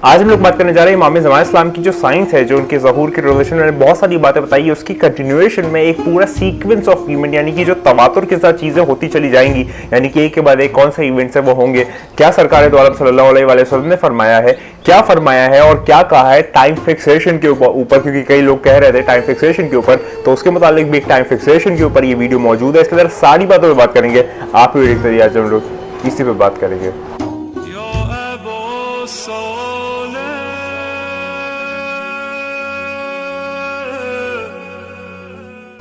आज हम लोग बात करने जा रहे हैं इमाम ज़मान इस्लाम की जो साइंस है, जो उनके ज़हूर के रिलेशन में बहुत सारी बातें बताई है, उसकी कंटिन्यूएशन में एक पूरा सीक्वेंस ऑफ इवेंट यानी कि जो तवातुर के साथ चीज़ें होती चली जाएंगी, यानी कि एक के बाद एक कौन से इवेंट्स है वो होंगे, क्या सरकार दो आलम सल्लल्लाहु अलैहि वसल्लम ने फरमाया है, क्या फरमाया है और क्या कहा है टाइम फिक्सेशन के ऊपर, क्योंकि कई लोग कह रहे थे टाइम फिक्सेशन के ऊपर, तो उसके मुताबिक भी एक टाइम फिक्सेशन के ऊपर ये वीडियो मौजूद है। इसके अंदर सारी बातों पर बात करेंगे। आप वीडियो के जरिए आज हम लोग इसी पर बात करेंगे।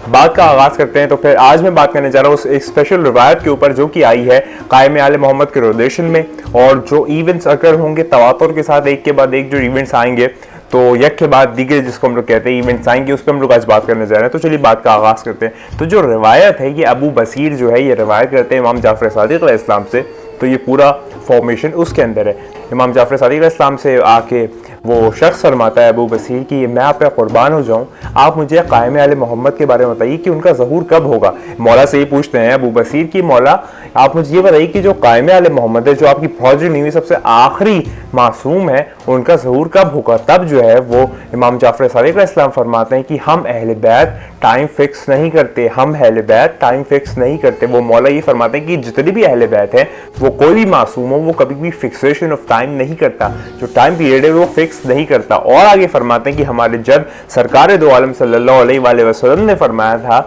बात का आगाज करते हैं। तो फिर आज मैं बात करने जा रहा हूँ उस एक स्पेशल रिवायत के ऊपर जो कि आई है कायम आले मोहम्मद के रिलेशन में, और जो इवेंट्स अगर होंगे तवातुर के साथ एक के बाद एक जो इवेंट्स आएंगे, तो एक के बाद दीगर जिसको हम लोग कहते हैं इवेंट्स आएंगे, उस पर हम लोग आज बात करने जा रहे हैं। तो चलिए बात का आगाज करते हैं। तो जो रिवायत है ये अबू बसीर जो है ये रिवायत करते हैं इमाम जाफर सादिक अलैहिस्सलाम से। तो ये पूरा फॉर्मेशन उसके अंदर है। इमाम जाफर सादिक अलैहिस्सलाम से आके वो शख्स फरमाता है अबू बसीर की मैं आप पे कुर्बान हो जाऊं, आप मुझे कायम आले मोहम्मद के बारे में बताइए कि उनका ज़हूर कब होगा। मौला से ये पूछते हैं अबू बसीर की मौला आप मुझे ये बताइए कि जो कायम आले मोहम्मद है, जो आपकी फौज नहीं सबसे आखिरी मासूम है, उनका ज़हूर कब होगा। तब जो है वो इमाम जाफर सादिक अलैहिस्सलाम फरमाते हैं कि हम अहले बैत टाइम फिक्स नहीं करते, हम अहले बैत टाइम फिक्स नहीं करते। वो मौला ये फरमाते हैं कि जितने भी अहले बैत हैं वो कोई भी मासूम हो वो कभी भी फिक्सेशन ऑफ टाइम नहीं करता, जो टाइम पीरियड है वो फिक्स नहीं करता। और आगे फरमाते हैं कि हमारे जब सरकार दो आलम सल्लल्लाहु अलैहि वसल्लम ने फरमाया था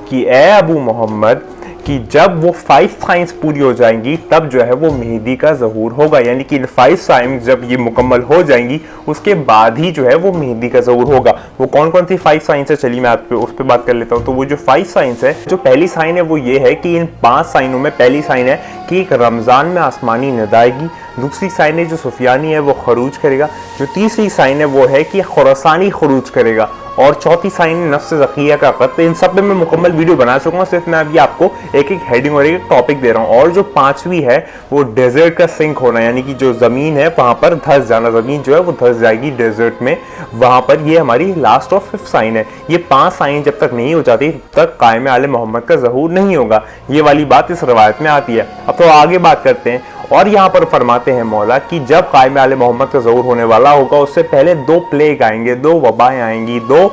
कि ए अबू मोहम्मद कि जब वो 5 साइंस पूरी हो जाएंगी तब जो है वो मेहदी का ज़हूर होगा, यानी कि इन 5 साइंस जब ये मुकम्मल हो जाएंगी उसके बाद ही जो है वो मेहदी का ज़हूर होगा। वो कौन कौन सी 5 साइंस है चलिए मैं आप पे उस पर बात कर लेता हूँ। तो वो जो 5 साइंस है, जो पहली साइन है वो ये है कि इन 5 साइनों में पहली साइन है कि एक रमज़ान में आसमानी निदा आएगी, दूसरी साइन है जो सुफियानी है वो खरूज करेगा, जो तीसरी साइन है वो है कि खुरासानी खरूज करेगा, और चौथी साइन नफ्स ज़किया का कत्ल। इन सब पे मैं मुकम्मल वीडियो बना चुका हूँ, सिर्फ मैं अभी आपको एक एक हेडिंग और एक टॉपिक दे रहा हूँ। और जो पांचवी है वो डेजर्ट का सिंक होना, यानी कि जो ज़मीन है वहाँ पर धंस जाना, ज़मीन जो है वो धंस जाएगी डेजर्ट में, वहाँ पर ये हमारी लास्ट और 5th साइन है। ये 5 साइन जब तक नहीं हो जाती तब तक कायम आले मोहम्मद का ज़हूर नहीं होगा। ये वाली बात इस रवायत में आती है। अब तो आगे बात करते हैं। और यहाँ पर फरमाते हैं मौला कि जब कायम आले मोहम्मद का ज़हूर होने वाला होगा उससे पहले 2 प्लेग आएंगे, 2 वबाएं आएंगी। 2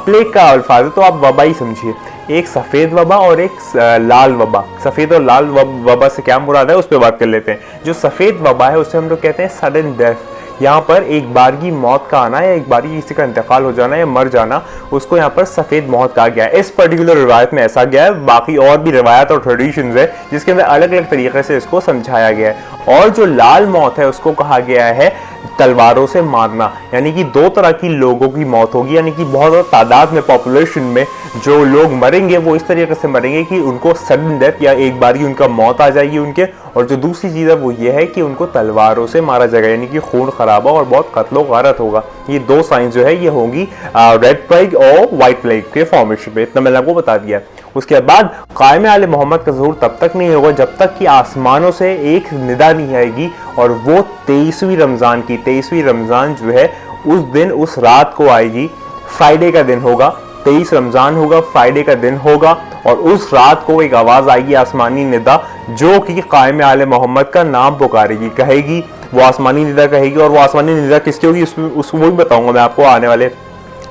प्लेग का अल्फाज है तो आप वबा ही समझिए, एक सफ़ेद वबा और एक लाल वबा। सफ़ेद और लाल वबा से क्या मुराद है उस पर बात कर लेते हैं। जो सफ़ेद वबा है उसे हम लोग कहते हैं सडन डेथ। यहाँ पर एक बार की मौत का आना या एक बार किसी का इंतकाल हो जाना या मर जाना, उसको यहाँ पर सफ़ेद मौत कहा गया है। इस पर्टिकुलर रिवायत में ऐसा गया है, बाकी और भी रिवायत और ट्रेडिशंस है जिसके अंदर अलग अलग तरीके से इसको समझाया गया है। और जो लाल मौत है उसको कहा गया है तलवारों से मारना, यानी कि 2 तरह की लोगों की मौत होगी, यानी कि बहुत ज़्यादा तादाद में पॉपुलेशन में जो लोग मरेंगे वो इस तरीके से मरेंगे कि उनको सडन डेथ या एक बार ही उनका मौत आ जाएगी उनके। और जो दूसरी चीज़ है वो ये है कि उनको तलवारों से मारा जाएगा, यानी कि खून खराबा और बहुत कत्लो गारत होगा। ये 2 साइंस जो है ये होंगी रेड प्लेग और वाइट प्लेग के फॉर्मेशन में। इतना मैंने आपको बता दिया। उसके बाद कायम आले मोहम्मद का ज़हूर तब तक नहीं होगा जब तक कि आसमानों से एक निदा नहीं आएगी, और वो 23वीं रमज़ान की 23वीं रमज़ान जो है उस दिन उस रात को आएगी। फ्राइडे का दिन होगा, 23 रमज़ान होगा, फ्राइडे का दिन होगा, और उस रात को एक आवाज़ आएगी आसमानी निदा जो कि कायम आले मोहम्मद का नाम पुकारेगी, कहेगी वो आसमानी निदा कहेगी। और वो आसमानी निदा किसकी होगी उसको वो भी बताऊंगा मैं आपको आने वाले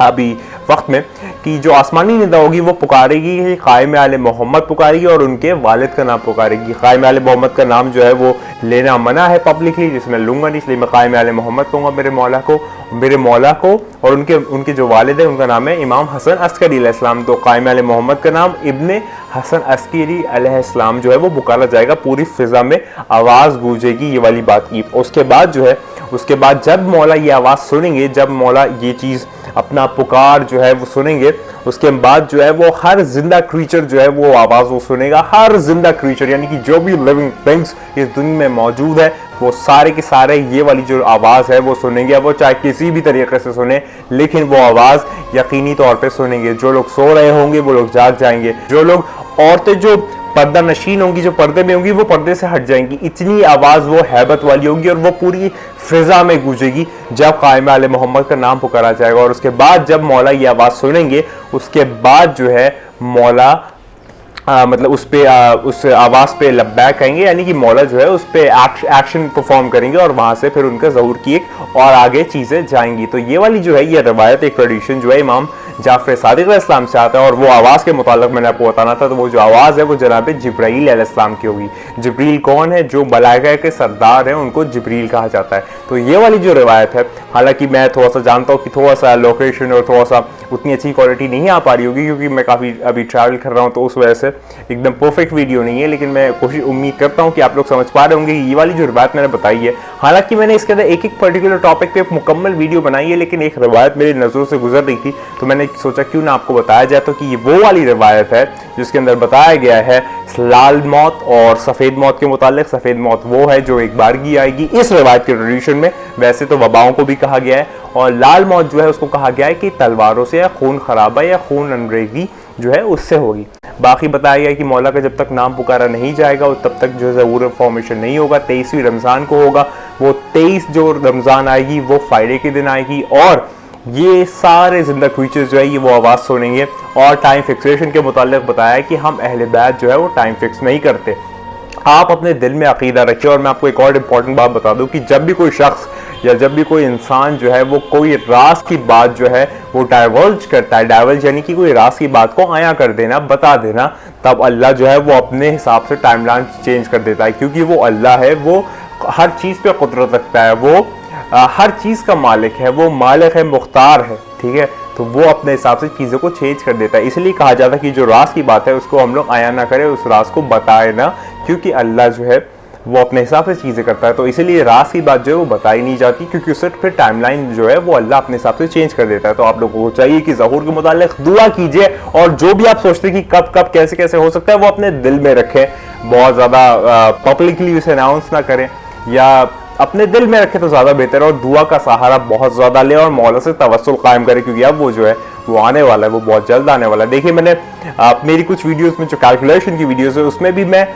अभी वक्त में, कि जो आसमानी निदा होगी वो पुकारेगी कि कायम आले मोहम्मद पुकारेगी और उनके वालिद का नाम पुकारेगी। कायम आले मोहम्मद का नाम जो है वो लेना मना है पब्लिकली, जिसमें लूंगा नहीं, इसलिए मैं कायम आले मोहम्मद कहूँगा मेरे मौला को। और उनके जो वालिद है उनका नाम है इमाम हसन अस्करी अलैहिस्सलाम। तो कायम आले मोहम्मद का नाम इब्ने हसन अस्करी अलैहिस्सलाम जो है वो पुकारा जाएगा, पूरी फिजा में आवाज़ गूंजेगी ये वाली बात की। उसके बाद जब मौला ये आवाज़ सुनेंगे, जब मौला ये चीज़ अपना पुकार जो है वो सुनेंगे, उसके बाद जो है वो हर जिंदा क्रीचर जो है वो आवाज़ वो सुनेगा। हर जिंदा क्रीचर यानी कि जो भी लिविंग थिंग्स इस दुनिया में मौजूद है वो सारे के सारे ये वाली जो आवाज़ है वो सुनेंगे। वो चाहे किसी भी तरीके से सुने, लेकिन वो आवाज़ यकीनी तौर पे सुनेंगे। जो लोग सो रहे होंगे वो लोग जाग जाएंगे, जो लोग औरतें जो पर्दा नशीन होंगी, जो पर्दे में होंगी, वो पर्दे से हट जाएंगी। इतनी आवाज़ वो हैबत वाली होगी और वो पूरी फिजा में गूंजेगी जब कायम आले मोहम्मद का नाम पुकारा जाएगा। और उसके बाद जब मौला ये आवाज़ सुनेंगे उसके बाद जो है मौला मतलब उस आवाज़ पे लब्बैक कहेंगे, यानी कि मौला जो है उस पे एक्शन परफॉर्म करेंगे और वहाँ से फिर उनका ज़हूर की एक और आगे चीजें जाएंगी। तो ये वाली जो है ये रवायत, एक ट्रेडिशन जो है इमाम जाफर सादिक अलैहिस्सलाम से आता है। और वो आवाज़ के मुतालिक मैंने आपको बताना था, तो वो जो आवाज़ है वो जनाब जिब्राईल अलैहिस्सलाम की होगी। जिब्रील कौन है? जो मलाइका के सरदार हैं, उनको जिब्रील कहा जाता है। तो ये वाली जो रिवायत है, हालांकि मैं थोड़ा सा जानता हूँ कि थोड़ा सा लोकेशन और थोड़ा सा उतनी अच्छी क्वालिटी नहीं आ पा रही होगी, क्योंकि मैं काफ़ी अभी ट्रैवल कर रहा हूँ, तो उस वजह से एकदम परफेक्ट वीडियो नहीं है। लेकिन मैं कोशिश उम्मीद करता हूँ कि आप लोग समझ पा रहे होंगे कि ये वाली जो रिवायत मैंने बताई है, हालांकि मैंने इसके अंदर एक एक पर्टिकुलर टॉपिक पे एक मुकम्मल वीडियो बनाई है, लेकिन एक रिवायत मेरी नज़रों से गुजर रही थी, तो मैंने सोचा क्यों ना आपको बताया जाए। तो कि ये वो वाली रिवायत है जिसके अंदर बताया गया है लाल मौत और सफ़ेद मौत के मुतालिक। सफ़ेद मौत वो है जो एक बार की आएगी इस रिवायत के ट्रेडिशन में, वैसे तो वबाओं को भी कहा गया है, और लाल मौत जो है उसको कहा गया है कि तलवारों से या खून खराबा या खून अनरेगी जो है उससे होगी। बाकी बताया गया कि मौला का जब तक नाम पुकारा नहीं जाएगा और तब तक जो है ज़हूर फॉर्मेशन नहीं होगा। 23वीं रमज़ान को होगा, वो 23 जो रमज़ान आएगी वो फ्राइडे के दिन आएगी, और ये सारे जिंदा क्रीचर्स जो है ये वो आवाज़ सुनेंगे। और टाइम फिक्सेशन के मुतालिक बताया कि हम अहले बैत जो है वो टाइम फिक्स नहीं करते। आप अपने दिल में अकीदा रखिए। और मैं आपको एक और इम्पॉर्टेंट बात बता दूं कि जब भी कोई शख्स या जब भी कोई इंसान जो है वो कोई राज की बात जो है वो डाइवर्ज करता है, डाइवर्ज यानी कि कोई राज की बात को आया कर देना, बता देना, तब अल्लाह जो है वो अपने हिसाब से टाइमलाइन चेंज कर देता है, क्योंकि वो अल्लाह है, वो हर चीज़ पे कुदरत रखता है, वो हर चीज़ का मालिक है, वो मालिक है, मुख्तार है, ठीक है। तो वो अपने हिसाब से चीज़ों को चेंज कर देता है। इसलिए कहा जाता है कि जो राज की बात है उसको हम लोग आया ना करें, उस राज को बताए ना, क्योंकि अल्लाह जो है वो अपने हिसाब से चीज़ें करता है। तो इसीलिए राज की बात जो है वो बताई नहीं जाती, क्योंकि उससे फिर टाइमलाइन जो है वो अल्लाह अपने हिसाब से चेंज कर देता है। तो आप लोगों को चाहिए कि ज़हूर के मुतालिक दुआ कीजिए, और जो भी आप सोचते हैं कि कब कब कैसे कैसे हो सकता है वो अपने दिल में रखें, बहुत ज़्यादा पब्लिकली उसे अनाउंस ना करें, या अपने दिल में रखे तो ज़्यादा बेहतर है। और दुआ का सहारा बहुत ज़्यादा ले और मौला से तवस्सुल कायम करे, क्योंकि अब वो जो है वो आने वाला है, वो बहुत जल्द आने वाला है। देखिए मैंने मेरी कुछ वीडियोस में जो कैलकुलेशन की वीडियोस है उसमें भी मैं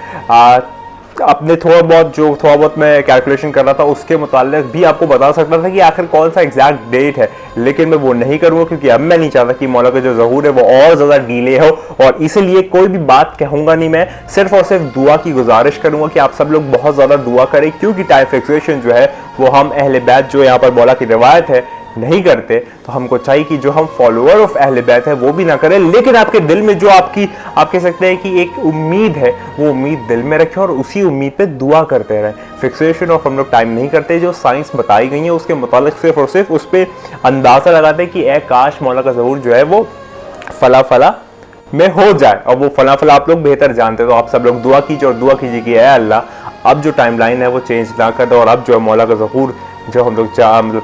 अपने थोड़ा बहुत मैं कैलकुलेशन कर रहा था, उसके मुताल्लिक भी आपको बता सकता था कि आखिर कौन सा एग्जैक्ट डेट है, लेकिन मैं वो नहीं करूँगा, क्योंकि अब मैं नहीं चाहता कि मौला का जो ज़हूर है वो और ज़्यादा डिले हो। और इसलिए कोई भी बात कहूँगा नहीं, मैं सिर्फ और सिर्फ दुआ की गुजारिश करूँगा कि आप सब लोग बहुत ज़्यादा दुआ करें, क्योंकि टाइम फिक्सेशन जो है वो हम अहले बैत जो यहाँ पर मौला की रिवायत है नहीं करते। तो हमको चाहिए कि जो हम फॉलोअर ऑफ अहले बैत है वो भी ना करें, लेकिन आपके दिल में जो आप कह सकते हैं कि एक उम्मीद है, वो उम्मीद दिल में रखें और उसी उम्मीद पे दुआ करते रहें। फिक्सेशन ऑफ हम लोग टाइम नहीं करते, जो साइंस बताई गई है उसके मुतालिक सिर्फ और सिर्फ उस पर अंदाज़ा लगाते हैं कि ए काश मौला का ज़हूर जो है वो फला फला में हो जाए, और वो फला फला आप लोग बेहतर जानते हैं। तो आप सब लोग दुआ कीजिए, और दुआ कीजिए कि अल्लाह अब जो टाइमलाइन है वो चेंज ना कर दो, और अब जो है मौला का ज़हूर जो हम लोग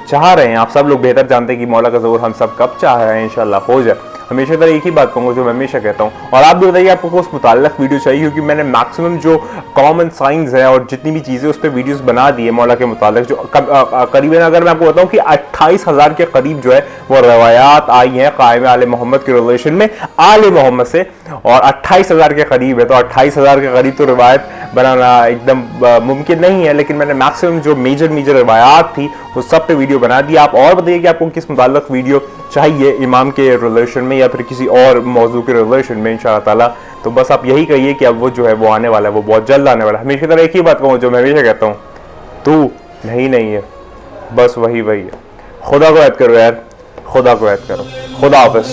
चाह रहे हैं, आप सब लोग बेहतर जानते हैं कि मौला का ज़हूर हम सब कब चाह रहे हैं, इंशाल्लाह हो जाए। हमेशा तरह एक ही बात कहूँगा जो मैं हमेशा कहता हूँ। और आप भी बताइए आपको उस मुताल्लिक़ वीडियो चाहिए, क्योंकि मैंने मैक्सिमम जो कॉमन साइंस है और जितनी भी चीज़ें उस पर वीडियोस बना दी है मौला के मुताल्लिक़, जो करीबन अगर मैं आपको बताऊँ कि 28,000 के करीब जो है वो रवायात आई हैं कायम आले मोहम्मद के रिलेशन में आले मोहम्मद से, और 28,000 के करीब है। तो 28,000 के करीब तो रिवायत बनाना एकदम मुमकिन नहीं है, लेकिन मैंने मैक्सिमम जो मेजर रिवायात थी वो सब पे वीडियो बना दी। आप और बताइए कि आपको किस मुताल्लिक़ वीडियो चाहिए, इमाम के रिलेशन में या फिर किसी और मौजू के रिलेशन में इंशाअल्लाह ताला। तो बस आप यही कहिए कि अब वो जो है वो आने वाला है, वो बहुत जल्द आने वाला है। हमेशा तरह एक ही बात कहूँ जो मैं हमेशा कहता हूँ, तू नहीं है, बस वही है। खुदा को याद करो यार, खुदा को याद करो। खुदा हाफ़िज़।